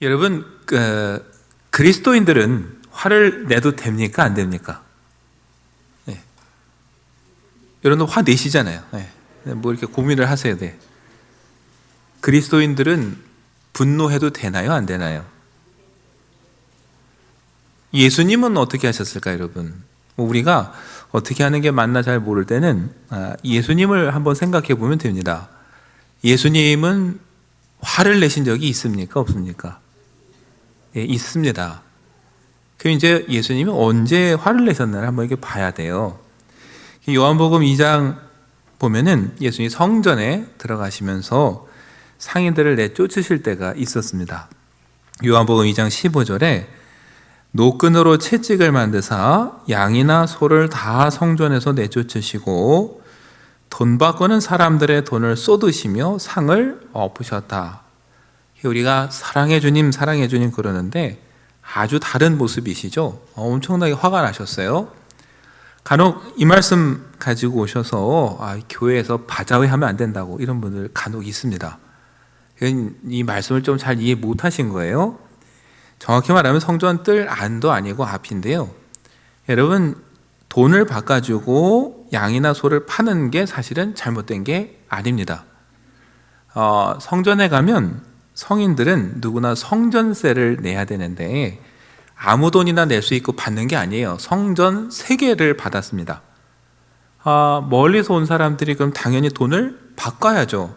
여러분, 그리스도인들은 화를 내도 됩니까? 안 됩니까? 네. 여러분도 화 내시잖아요. 네. 뭐 이렇게 고민을 하셔야 돼. 그리스도인들은 분노해도 되나요? 안 되나요? 예수님은 어떻게 하셨을까요, 여러분? 우리가 어떻게 하는 게 맞나 잘 모를 때는 예수님을 한번 생각해 보면 됩니다. 예수님은 화를 내신 적이 있습니까? 없습니까? 예, 있습니다. 그럼 이제 예수님이 언제 화를 내셨나를 한번 이렇게 봐야 돼요. 요한복음 2장 보면은 예수님이 성전에 들어가시면서 상인들을 내쫓으실 때가 있었습니다. 요한복음 2장 15절에 노끈으로 채찍을 만드사 양이나 소를 다 성전에서 내쫓으시고 돈 바꾸는 사람들의 돈을 쏟으시며 상을 엎으셨다. 우리가 사랑해 주님 그러는데 아주 다른 모습이시죠. 엄청나게 화가 나셨어요. 간혹 이 말씀 가지고 오셔서 교회에서 바자회 하면 안 된다고 이런 분들 간혹 있습니다. 이 말씀을 좀 잘 이해 못 하신 거예요. 정확히 말하면 성전 뜰 안도 아니고 앞인데요. 여러분, 돈을 바꿔주고 양이나 소를 파는 게 사실은 잘못된 게 아닙니다. 성전에 가면 성인들은 누구나 성전세를 내야 되는데 아무 돈이나 낼 수 있고 받는 게 아니에요. 성전 세계를 받았습니다. 멀리서 온 사람들이 그럼 당연히 돈을 바꿔야죠.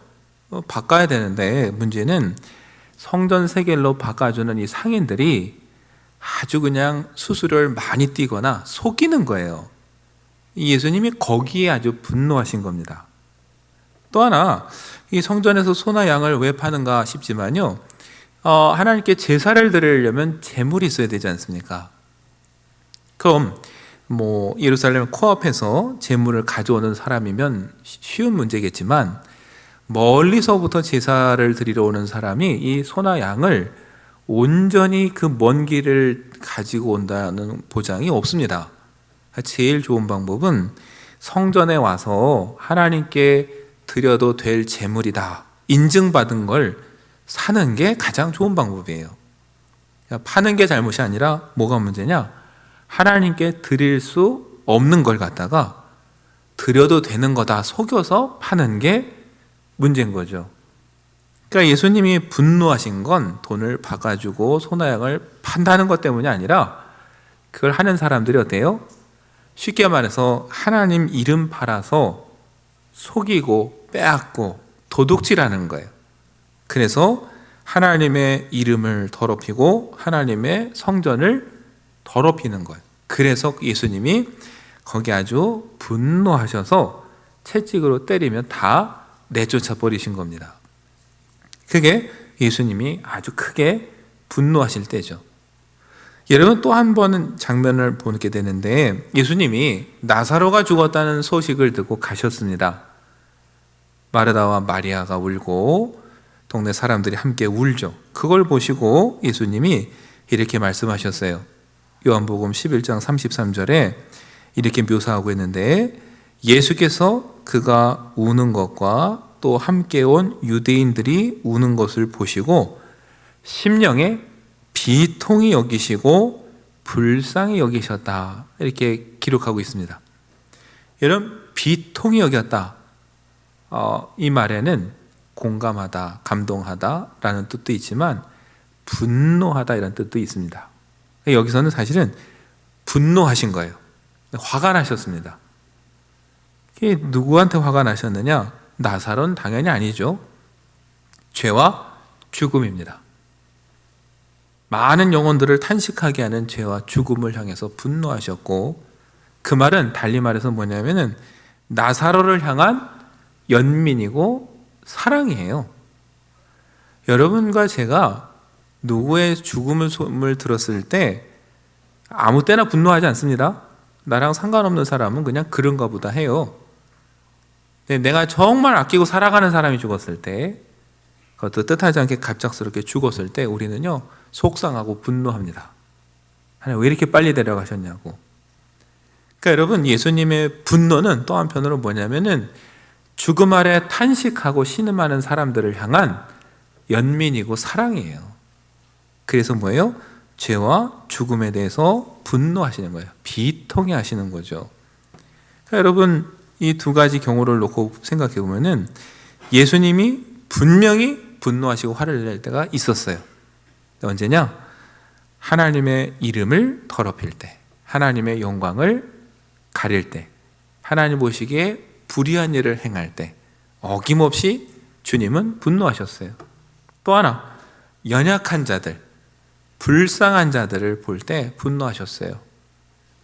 바꿔야 되는데 문제는 성전 세겔로 바꿔주는 이 상인들이 아주 그냥 수수료를 많이 띄거나 속이는 거예요. 예수님이 거기에 아주 분노하신 겁니다. 또 하나, 이 성전에서 소나 양을 왜 파는가 싶지만요, 하나님께 제사를 드리려면 제물이 있어야 되지 않습니까? 그럼 예루살렘 코앞에서 제물을 가져오는 사람이면 쉬운 문제겠지만 멀리서부터 제사를 드리러 오는 사람이 이 소나 양을 온전히 그 먼 길을 가지고 온다는 보장이 없습니다. 제일 좋은 방법은 성전에 와서 하나님께 드려도 될 제물이다 인증받은 걸 사는 게 가장 좋은 방법이에요. 파는 게 잘못이 아니라 뭐가 문제냐? 하나님께 드릴 수 없는 걸 갖다가 드려도 되는 거다 속여서 파는 게 문제인 거죠. 그러니까 예수님이 분노하신 건 돈을 바꿔주고 소나 양을 판다는 것 때문이 아니라 그걸 하는 사람들이 어때요? 쉽게 말해서 하나님 이름 팔아서 속이고 빼앗고 도둑질하는 거예요. 그래서 하나님의 이름을 더럽히고 하나님의 성전을 더럽히는 거예요. 그래서 예수님이 거기 아주 분노하셔서 채찍으로 때리면 다 내쫓아 버리신 겁니다. 그게 예수님이 아주 크게 분노하실 때죠. 여러분, 또 한 번은 장면을 보게 되는데 예수님이 나사로가 죽었다는 소식을 듣고 가셨습니다. 마르다와 마리아가 울고 동네 사람들이 함께 울죠. 그걸 보시고 예수님이 이렇게 말씀하셨어요. 요한복음 11장 33절에 이렇게 묘사하고 있는데 예수께서 그가 우는 것과 또 함께 온 유대인들이 우는 것을 보시고 심령에 비통히 여기시고 불쌍히 여기셨다. 이렇게 기록하고 있습니다. 여러분, 비통히 여겼다. 이 말에는 공감하다, 감동하다라는 뜻도 있지만 분노하다 이런 뜻도 있습니다. 여기서는 사실은 분노하신 거예요. 화가 나셨습니다. 누구한테 화가 나셨느냐? 나사로는 당연히 아니죠. 죄와 죽음입니다. 많은 영혼들을 탄식하게 하는 죄와 죽음을 향해서 분노하셨고, 그 말은 달리 말해서 뭐냐면은 나사로를 향한 연민이고 사랑이에요. 여러분과 제가 누구의 죽음을 들었을 때 아무 때나 분노하지 않습니다. 나랑 상관없는 사람은 그냥 그런가 보다 해요. 내가 정말 아끼고 살아가는 사람이 죽었을 때, 그것도 뜻하지 않게 갑작스럽게 죽었을 때 우리는요 속상하고 분노합니다. 하나님 왜 이렇게 빨리 데려가셨냐고. 그러니까 여러분, 예수님의 분노는 또 한편으로 뭐냐면은 죽음 아래 탄식하고 신음하는 사람들을 향한 연민이고 사랑이에요. 그래서 뭐예요? 죄와 죽음에 대해서 분노하시는 거예요. 비통해 하시는 거죠. 여러분, 이 두 가지 경우를 놓고 생각해 보면은 예수님이 분명히 분노하시고 화를 낼 때가 있었어요. 언제냐? 하나님의 이름을 더럽힐 때, 하나님의 영광을 가릴 때, 하나님 보시기에 불의한 일을 행할 때 어김없이 주님은 분노하셨어요. 또 하나, 연약한 자들, 불쌍한 자들을 볼 때 분노하셨어요.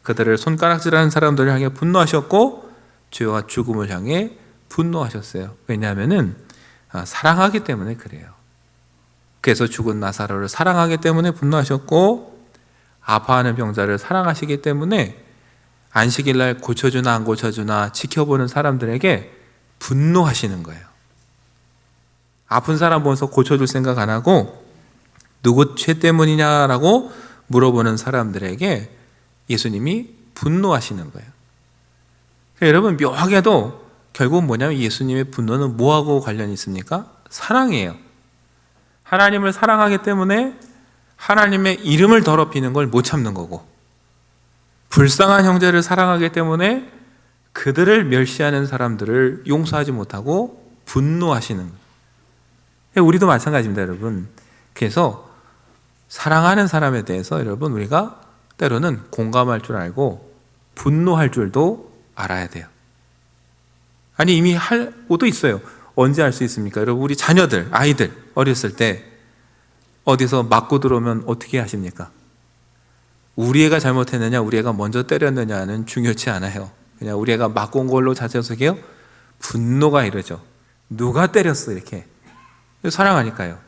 그들을 손가락질하는 사람들을 향해 분노하셨고 죄와 죽음을 향해 분노하셨어요. 왜냐하면 사랑하기 때문에 그래요. 그래서 죽은 나사로를 사랑하기 때문에 분노하셨고, 아파하는 병자를 사랑하시기 때문에 안식일날 고쳐주나 안 고쳐주나 지켜보는 사람들에게 분노하시는 거예요. 아픈 사람 보면서 고쳐줄 생각 안 하고 누구 죄 때문이냐라고 물어보는 사람들에게 예수님이 분노하시는 거예요. 여러분, 묘하게도 결국은 뭐냐면 예수님의 분노는 뭐하고 관련이 있습니까? 사랑이에요. 하나님을 사랑하기 때문에 하나님의 이름을 더럽히는 걸 못 참는 거고, 불쌍한 형제를 사랑하기 때문에 그들을 멸시하는 사람들을 용서하지 못하고 분노하시는 거예요. 우리도 마찬가지입니다, 여러분. 그래서 사랑하는 사람에 대해서 여러분, 우리가 때로는 공감할 줄 알고 분노할 줄도 알아야 돼요. 아니, 이미 하고도 있어요. 언제 할 수 있습니까? 여러분, 우리 자녀들, 아이들 어렸을 때 어디서 맞고 들어오면 어떻게 하십니까? 우리 애가 잘못했느냐, 우리 애가 먼저 때렸느냐는 중요치 않아요. 그냥 우리 애가 맞고 온 걸로 자체적이에요. 분노가 이러죠. 누가 때렸어, 이렇게. 사랑하니까요.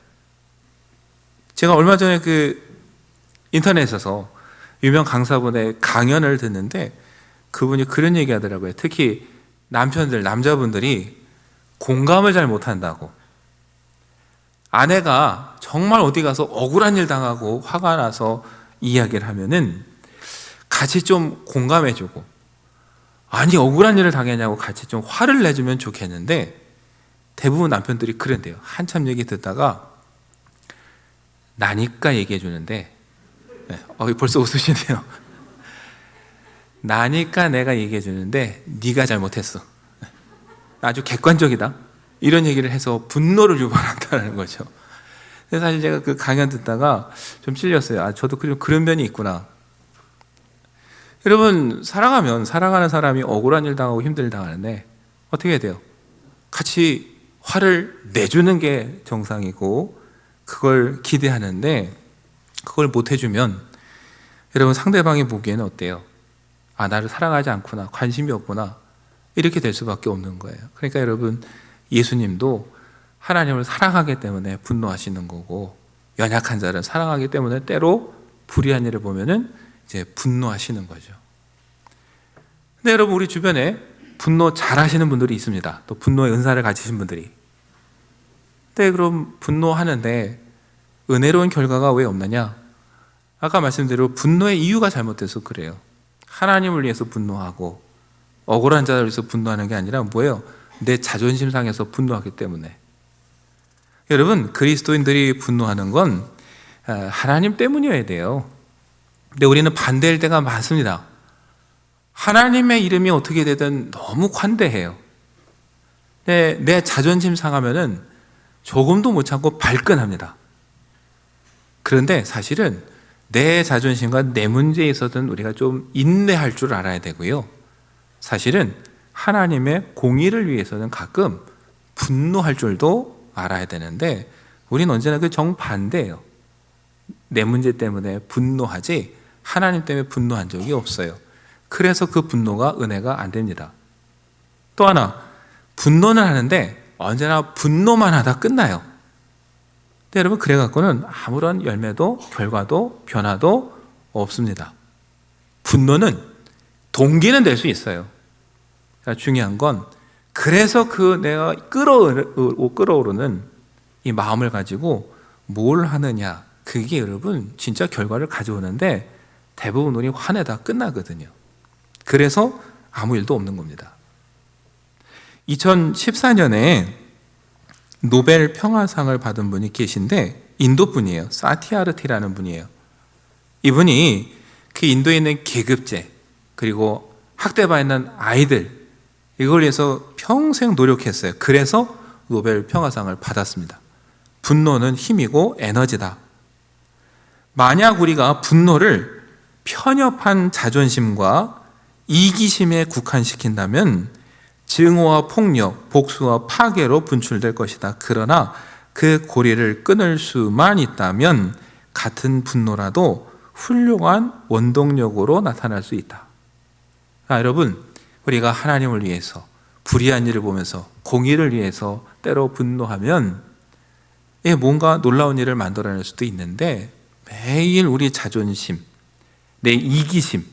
제가 얼마 전에 인터넷에서 유명 강사분의 강연을 듣는데 그분이 그런 얘기 하더라고요. 특히 남자분들이 공감을 잘 못한다고. 아내가 정말 어디 가서 억울한 일 당하고 화가 나서 이야기를 하면은 같이 좀 공감해주고, 아니 억울한 일을 당했냐고 같이 좀 화를 내주면 좋겠는데 대부분 남편들이 그런데요. 한참 얘기 듣다가 나니까 얘기해 주는데, 벌써 웃으시네요. 나니까 내가 얘기해 주는데 네가 잘못했어. 아주 객관적이다. 이런 얘기를 해서 분노를 유발한다는 거죠. 그래서 사실 제가 그 강연 듣다가 좀 찔렸어요. 저도 그런 면이 있구나. 여러분, 사랑하면 사랑하는 사람이 억울한 일 당하고 힘든 일 당하는데 어떻게 해야 돼요? 같이 화를 내주는 게 정상이고 그걸 기대하는데 그걸 못 해주면 여러분, 상대방이 보기에는 어때요? 나를 사랑하지 않구나, 관심이 없구나, 이렇게 될 수밖에 없는 거예요. 그러니까 여러분, 예수님도 하나님을 사랑하기 때문에 분노하시는 거고, 연약한 자를 사랑하기 때문에 때로 불의한 일을 보면은 이제 분노하시는 거죠. 근데 여러분, 우리 주변에 분노 잘 하시는 분들이 있습니다. 또 분노의 은사를 가지신 분들이. 근데 그럼 분노하는데 은혜로운 결과가 왜 없느냐? 아까 말씀대로 분노의 이유가 잘못돼서 그래요. 하나님을 위해서 분노하고 억울한 자를 위해서 분노하는 게 아니라 뭐예요? 내 자존심 상해서 분노하기 때문에. 여러분, 그리스도인들이 분노하는 건 하나님 때문이어야 돼요. 근데 우리는 반대일 때가 많습니다. 하나님의 이름이 어떻게 되든 너무 관대해요. 내 자존심 상하면은 조금도 못 참고 발끈합니다. 그런데 사실은 내 자존심과 내 문제에 있어서는 우리가 좀 인내할 줄 알아야 되고요. 사실은 하나님의 공의를 위해서는 가끔 분노할 줄도 알아야 되는데 우리는 언제나 그 정반대예요. 내 문제 때문에 분노하지 하나님 때문에 분노한 적이 없어요. 그래서 그 분노가 은혜가 안 됩니다. 또 하나, 분노는 하는데 언제나 분노만 하다 끝나요. 근데 여러분, 그래갖고는 아무런 열매도 결과도 변화도 없습니다. 분노는 동기는 될 수 있어요. 그러니까 중요한 건 그래서 내가 끌어오르는 이 마음을 가지고 뭘 하느냐, 그게 여러분 진짜 결과를 가져오는데 대부분 우리 화내다 끝나거든요. 그래서 아무 일도 없는 겁니다. 2014년에 노벨 평화상을 받은 분이 계신데 인도 분이에요. 사티아르티라는 분이에요. 이분이 그 인도에 있는 계급제 그리고 학대받는 아이들 이걸 위해서 평생 노력했어요. 그래서 노벨 평화상을 받았습니다. 분노는 힘이고 에너지다. 만약 우리가 분노를 편협한 자존심과 이기심에 국한시킨다면 증오와 폭력, 복수와 파괴로 분출될 것이다. 그러나 그 고리를 끊을 수만 있다면 같은 분노라도 훌륭한 원동력으로 나타날 수 있다. 여러분, 우리가 하나님을 위해서 불의한 일을 보면서 공의를 위해서 때로 분노하면 뭔가 놀라운 일을 만들어낼 수도 있는데 매일 우리 자존심, 내 이기심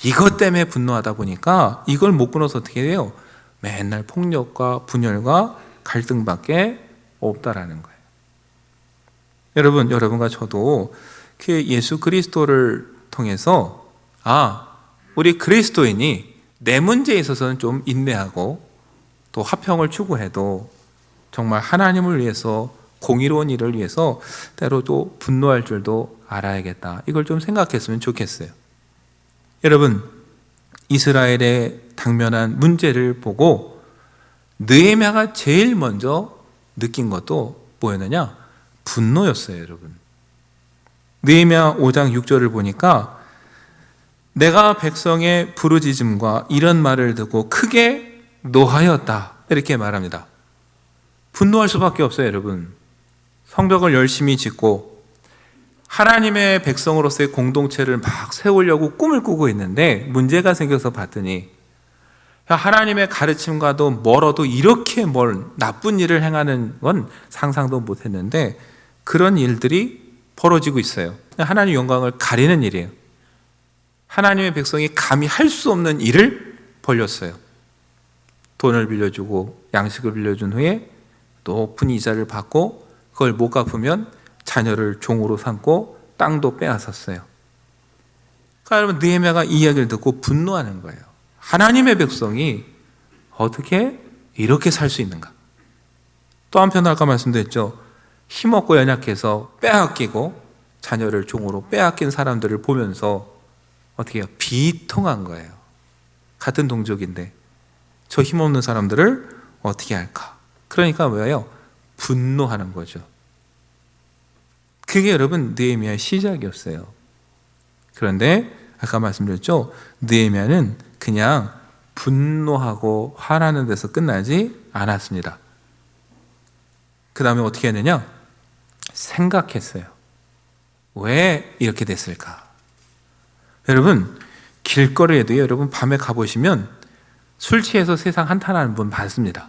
이것 때문에 분노하다 보니까 이걸 못 끊어서 어떻게 돼요? 맨날 폭력과 분열과 갈등밖에 없다라는 거예요. 여러분과 저도 그 예수 그리스도를 통해서 우리 그리스도인이 내 문제에 있어서는 좀 인내하고 또 화평을 추구해도 정말 하나님을 위해서 공의로운 일을 위해서 때로도 분노할 줄도 알아야겠다. 이걸 좀 생각했으면 좋겠어요. 여러분, 이스라엘의 당면한 문제를 보고 느헤미야가 제일 먼저 느낀 것도 뭐였느냐? 분노였어요, 여러분. 느헤미야 5장 6절을 보니까 내가 백성의 부르짖음과 이런 말을 듣고 크게 노하였다. 이렇게 말합니다. 분노할 수밖에 없어요, 여러분. 성벽을 열심히 짓고 하나님의 백성으로서의 공동체를 막 세우려고 꿈을 꾸고 있는데 문제가 생겨서 봤더니 하나님의 가르침과도 멀어도 이렇게 나쁜 일을 행하는 건 상상도 못했는데 그런 일들이 벌어지고 있어요. 하나님의 영광을 가리는 일이에요. 하나님의 백성이 감히 할 수 없는 일을 벌렸어요. 돈을 빌려주고 양식을 빌려준 후에 높은 이자를 받고 그걸 못 갚으면 자녀를 종으로 삼고 땅도 빼앗았어요. 그러니까 여러분, 느헤미야가 이 이야기를 듣고 분노하는 거예요. 하나님의 백성이 어떻게 이렇게 살 수 있는가? 또 한편 아까 말씀드렸죠. 힘없고 연약해서 빼앗기고 자녀를 종으로 빼앗긴 사람들을 보면서 어떻게 해요? 비통한 거예요. 같은 동족인데 저 힘없는 사람들을 어떻게 할까? 그러니까 뭐예요? 분노하는 거죠. 그게 여러분 느헤미야의 시작이었어요. 그런데 아까 말씀드렸죠. 느헤미야는 그냥 분노하고 화나는 데서 끝나지 않았습니다. 그 다음에 어떻게 했느냐? 생각했어요. 왜 이렇게 됐을까? 여러분, 길거리에도 여러분 밤에 가보시면 술 취해서 세상 한탄하는 분 많습니다.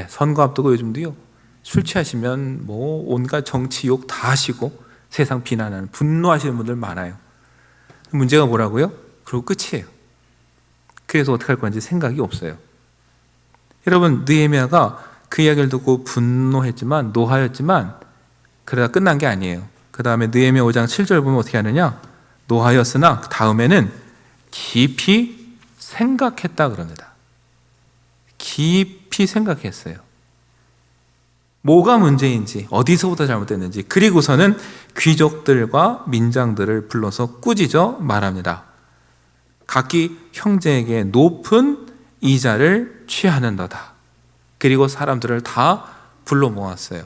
선거 앞두고 요즘도요. 술 취하시면 온갖 정치 욕 다 하시고 세상 비난하는 분노하시는 분들 많아요. 문제가 뭐라고요? 그리고 끝이에요. 그래서 어떻게 할 건지 생각이 없어요. 여러분, 느헤미야가 그 이야기를 듣고 분노했지만 노하였지만 그러다 끝난 게 아니에요. 그 다음에 느헤미야 5장 7절 보면 어떻게 하느냐? 노하였으나 다음에는 깊이 생각했다 그럽니다. 깊이 생각했어요. 뭐가 문제인지, 어디서부터 잘못됐는지, 그리고서는 귀족들과 민장들을 불러서 꾸짖어 말합니다. 각기 형제에게 높은 이자를 취하는도다. 그리고 사람들을 다 불러 모았어요.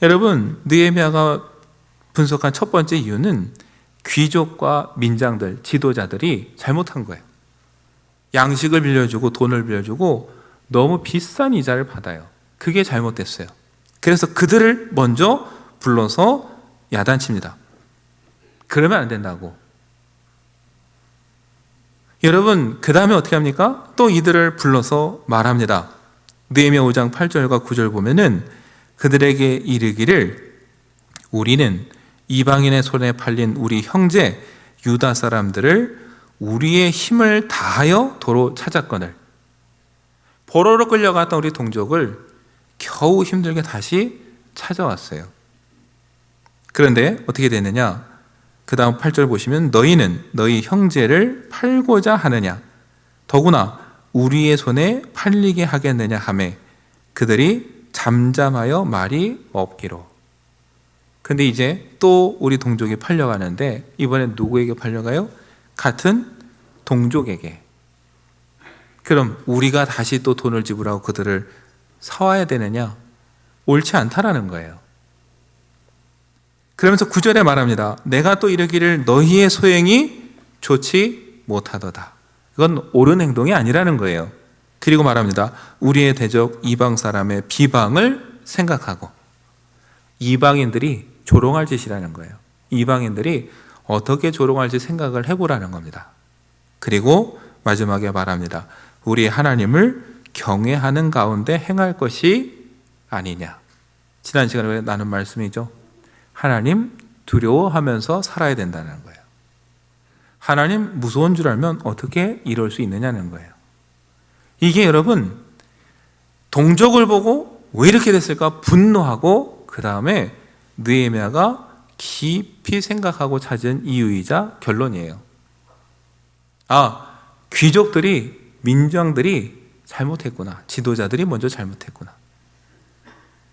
여러분, 느헤미야가 분석한 첫 번째 이유는 귀족과 민장들, 지도자들이 잘못한 거예요. 양식을 빌려주고 돈을 빌려주고 너무 비싼 이자를 받아요. 그게 잘못됐어요. 그래서 그들을 먼저 불러서 야단칩니다. 그러면 안 된다고. 여러분, 그 다음에 어떻게 합니까? 또 이들을 불러서 말합니다. 느헤미야 5장 8절과 9절 보면은 그들에게 이르기를 우리는 이방인의 손에 팔린 우리 형제 유다 사람들을 우리의 힘을 다하여 도로 찾았거늘 포로로 끌려갔던 우리 동족을 겨우 힘들게 다시 찾아왔어요. 그런데 어떻게 되느냐? 그 다음 8절 보시면 너희는 너희 형제를 팔고자 하느냐? 더구나 우리의 손에 팔리게 하겠느냐 하매 그들이 잠잠하여 말이 없기로. 근데 이제 또 우리 동족이 팔려가는데 이번엔 누구에게 팔려가요? 같은 동족에게. 그럼 우리가 다시 또 돈을 지불하고 그들을 사와야 되느냐? 옳지 않다라는 거예요. 그러면서 9절에 말합니다. 내가 또 이르기를 너희의 소행이 좋지 못하도다. 이건 옳은 행동이 아니라는 거예요. 그리고 말합니다. 우리의 대적 이방 사람의 비방을 생각하고. 이방인들이 조롱할 짓이라는 거예요. 이방인들이 어떻게 조롱할지 생각을 해보라는 겁니다. 그리고 마지막에 말합니다. 우리 하나님을 경외하는 가운데 행할 것이 아니냐. 지난 시간에 나눈 말씀이죠. 하나님 두려워하면서 살아야 된다는 거예요. 하나님 무서운 줄 알면 어떻게 이럴 수 있느냐는 거예요. 이게 여러분 동족을 보고 왜 이렇게 됐을까 분노하고 그 다음에 느헤미야가 깊이 생각하고 찾은 이유이자 결론이에요. 귀족들이 민정들이 잘못했구나. 지도자들이 먼저 잘못했구나.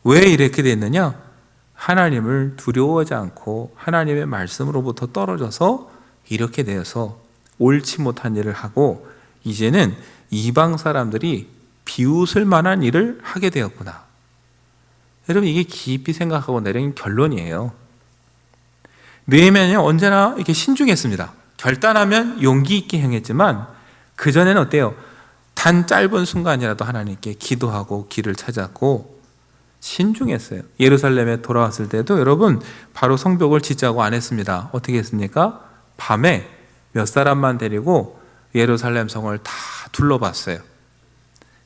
왜 이렇게 됐느냐? 하나님을 두려워하지 않고 하나님의 말씀으로부터 떨어져서 이렇게 되어서 옳지 못한 일을 하고 이제는 이방 사람들이 비웃을 만한 일을 하게 되었구나. 여러분 이게 깊이 생각하고 내린 결론이에요. 느헤미야는 언제나 이렇게 신중했습니다. 결단하면 용기 있게 행했지만 그전에는 어때요? 단 짧은 순간이라도 하나님께 기도하고 길을 찾았고 신중했어요. 예루살렘에 돌아왔을 때도 여러분 바로 성벽을 짓자고 안 했습니다. 어떻게 했습니까? 밤에 몇 사람만 데리고 예루살렘 성을 다 둘러봤어요.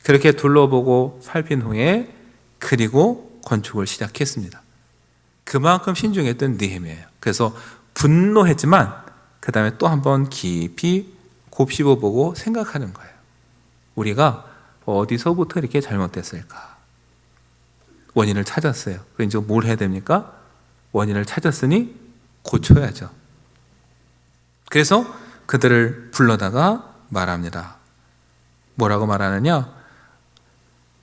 그렇게 둘러보고 살핀 후에 그리고 건축을 시작했습니다. 그만큼 신중했던 느헤미야예요. 그래서 분노했지만 그 다음에 또 한 번 깊이 곱씹어보고 생각하는 거예요. 우리가 어디서부터 이렇게 잘못됐을까? 원인을 찾았어요. 그럼 이제 뭘 해야 됩니까? 원인을 찾았으니 고쳐야죠. 그래서 그들을 불러다가 말합니다. 뭐라고 말하느냐?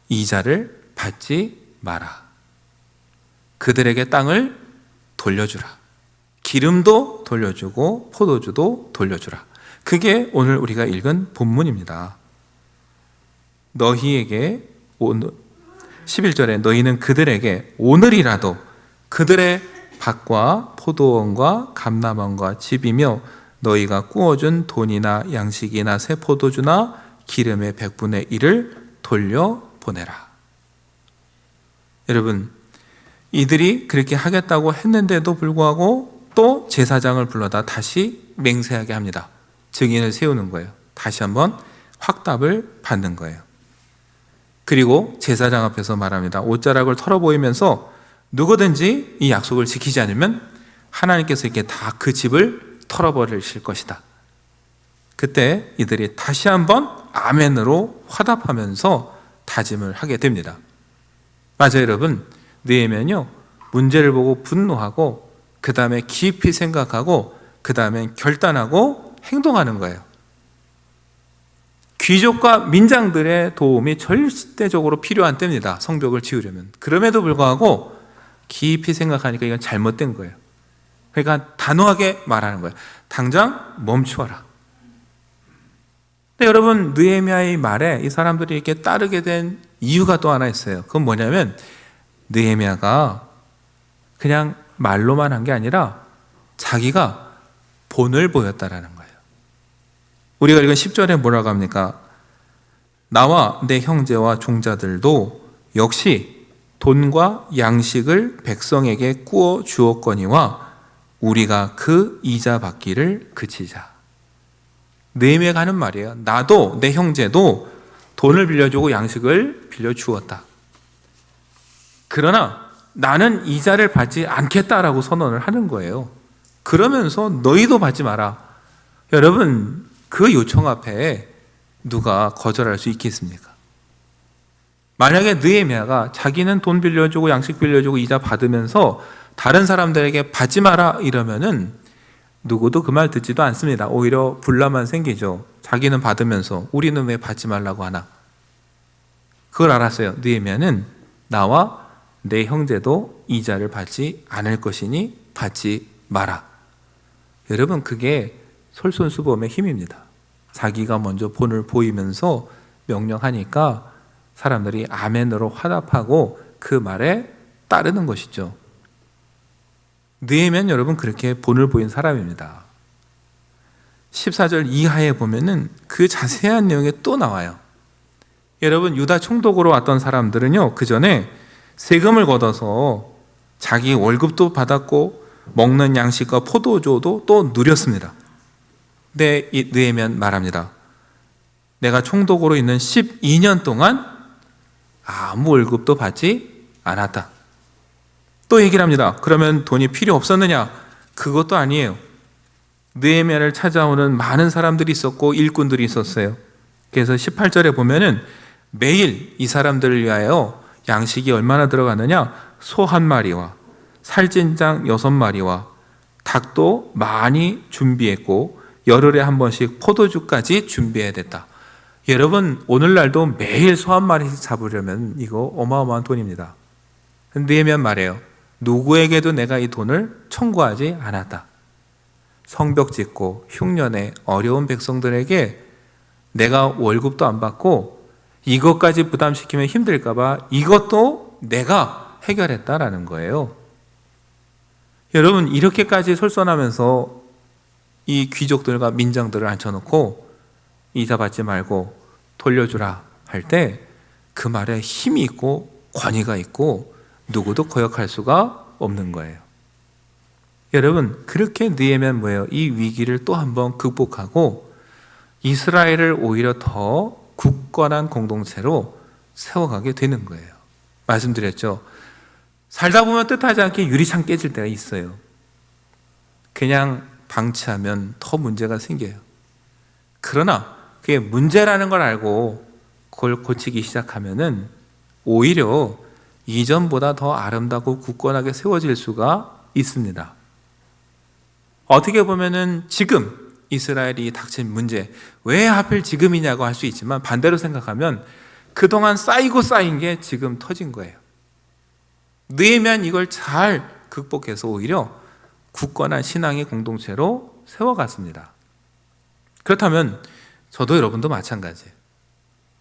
이자를 받지 마라. 그들에게 땅을 돌려주라. 기름도 돌려주고 포도주도 돌려주라. 그게 오늘 우리가 읽은 본문입니다. 너희에게 11절에 너희는 그들에게 오늘이라도 그들의 밭과 포도원과 감람원과 집이며 너희가 구워준 돈이나 양식이나 새 포도주나 기름의 100분의 1을 돌려보내라. 여러분 이들이 그렇게 하겠다고 했는데도 불구하고 또 제사장을 불러다 다시 맹세하게 합니다. 증인을 세우는 거예요. 다시 한번 확답을 받는 거예요. 그리고 제사장 앞에서 말합니다. 옷자락을 털어보이면서 누구든지 이 약속을 지키지 않으면 하나님께서 이렇게 다 그 집을 털어버리실 것이다. 그때 이들이 다시 한번 아멘으로 화답하면서 다짐을 하게 됩니다. 맞아요, 여러분. 느헤미야는요, 문제를 보고 분노하고 그 다음에 깊이 생각하고 그 다음에 결단하고 행동하는 거예요. 귀족과 민장들의 도움이 절대적으로 필요한 때입니다. 성벽을 지으려면. 그럼에도 불구하고 깊이 생각하니까 이건 잘못된 거예요. 그러니까 단호하게 말하는 거예요. 당장 멈추어라. 근데 여러분 느헤미야의 말에 이 사람들이 이렇게 따르게 된 이유가 또 하나 있어요. 그건 뭐냐면 느헤미야가 그냥 말로만 한 게 아니라 자기가 본을 보였다라는 거예요. 우리가 읽은 10절에 뭐라고 합니까? 나와 내 형제와 종자들도 역시 돈과 양식을 백성에게 꾸어 주었거니와 우리가 그 이자 받기를 그치자. 느헤미야가 하는 말이에요. 나도 내 형제도 돈을 빌려주고 양식을 빌려주었다. 그러나 나는 이자를 받지 않겠다라고 선언을 하는 거예요. 그러면서 너희도 받지 마라. 여러분 그 요청 앞에 누가 거절할 수 있겠습니까? 만약에 느헤미야가 자기는 돈 빌려주고 양식 빌려주고 이자 받으면서 다른 사람들에게 받지 마라 이러면은 누구도 그 말 듣지도 않습니다. 오히려 분란만 생기죠. 자기는 받으면서 우리는 왜 받지 말라고 하나? 그걸 알았어요. 느헤미야는 나와 내 형제도 이자를 받지 않을 것이니 받지 마라. 여러분, 그게 솔선수범의 힘입니다. 자기가 먼저 본을 보이면서 명령하니까 사람들이 아멘으로 화답하고 그 말에 따르는 것이죠. 느헤미야는 여러분 그렇게 본을 보인 사람입니다. 14절 이하에 보면은 그 자세한 내용이 또 나와요. 여러분, 유다 총독으로 왔던 사람들은요, 그 전에 세금을 걷어서 자기 월급도 받았고 먹는 양식과 포도주도 또 누렸습니다. 근데 느헤미야는 말합니다. 내가 총독으로 있는 12년 동안 아무 월급도 받지 않았다. 또 얘기를 합니다. 그러면 돈이 필요 없었느냐? 그것도 아니에요. 느헤미야를 찾아오는 많은 사람들이 있었고 일꾼들이 있었어요. 그래서 18절에 보면은 매일 이 사람들을 위하여 양식이 얼마나 들어가느냐? 소 1마리와 살찐장 6마리와 닭도 많이 준비했고 열흘에 한 번씩 포도주까지 준비해야 됐다. 여러분, 오늘날도 매일 소 1마리씩 잡으려면 이거 어마어마한 돈입니다. 느헤미야 말해요. 누구에게도 내가 이 돈을 청구하지 않았다. 성벽 짓고 흉년에 어려운 백성들에게 내가 월급도 안 받고 이것까지 부담시키면 힘들까 봐 이것도 내가 해결했다라는 거예요. 여러분, 이렇게까지 솔선하면서 이 귀족들과 민장들을 앉혀놓고 이자 받지 말고 돌려주라 할 때 그 말에 힘이 있고 권위가 있고 누구도 거역할 수가 없는 거예요. 여러분, 그렇게 느헤미야는 뭐예요? 이 위기를 또 한 번 극복하고 이스라엘을 오히려 더 굳건한 공동체로 세워가게 되는 거예요. 말씀드렸죠. 살다 보면 뜻하지 않게 유리창 깨질 때가 있어요. 그냥 방치하면 더 문제가 생겨요. 그러나 그게 문제라는 걸 알고 그걸 고치기 시작하면은 오히려 이전보다 더 아름답고 굳건하게 세워질 수가 있습니다. 어떻게 보면은 지금 이스라엘이 닥친 문제, 왜 하필 지금이냐고 할 수 있지만 반대로 생각하면 그동안 쌓이고 쌓인 게 지금 터진 거예요. 느헤미야는 이걸 잘 극복해서 오히려 굳건한 신앙의 공동체로 세워갔습니다. 그렇다면 저도 여러분도 마찬가지예요.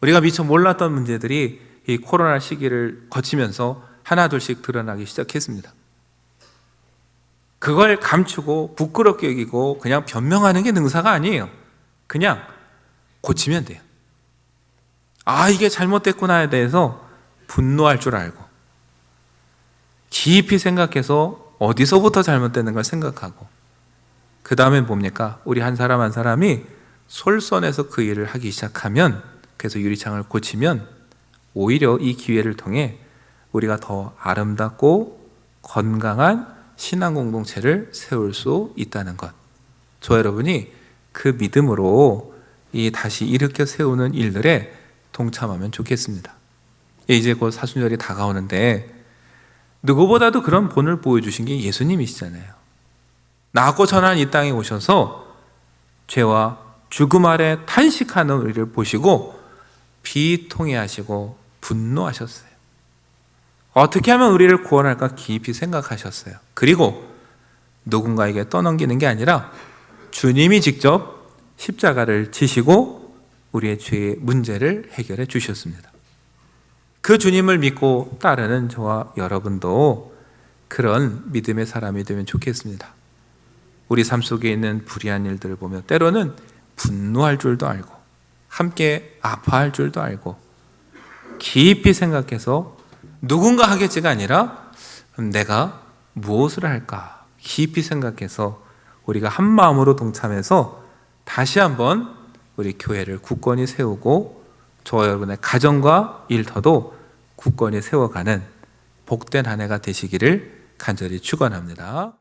우리가 미처 몰랐던 문제들이 이 코로나 시기를 거치면서 하나둘씩 드러나기 시작했습니다. 그걸 감추고 부끄럽게 여기고 그냥 변명하는 게 능사가 아니에요. 그냥 고치면 돼요. 아, 이게 잘못됐구나에 대해서 분노할 줄 알고 깊이 생각해서 어디서부터 잘못되는 걸 생각하고 그 다음에 뭡니까? 우리 한 사람 한 사람이 솔선해서 그 일을 하기 시작하면, 그래서 유리창을 고치면 오히려 이 기회를 통해 우리가 더 아름답고 건강한 신앙 공동체를 세울 수 있다는 것, 저 여러분이 그 믿음으로 이 다시 일으켜 세우는 일들에 동참하면 좋겠습니다. 이제 곧 사순절이 다가오는데 누구보다도 그런 본을 보여주신 게 예수님이시잖아요. 나고 전한 이 땅에 오셔서 죄와 죽음 아래 탄식하는 우리를 보시고 비통해하시고 분노하셨어요. 어떻게 하면 우리를 구원할까 깊이 생각하셨어요. 그리고 누군가에게 떠넘기는 게 아니라 주님이 직접 십자가를 지시고 우리의 죄의 문제를 해결해 주셨습니다. 그 주님을 믿고 따르는 저와 여러분도 그런 믿음의 사람이 되면 좋겠습니다. 우리 삶 속에 있는 불의한 일들을 보며 때로는 분노할 줄도 알고 함께 아파할 줄도 알고 깊이 생각해서 누군가 하겠지가 아니라 내가 무엇을 할까 깊이 생각해서 우리가 한 마음으로 동참해서 다시 한번 우리 교회를 굳건히 세우고 저와 여러분의 가정과 일터도 굳건히 세워가는 복된 한 해가 되시기를 간절히 축원합니다.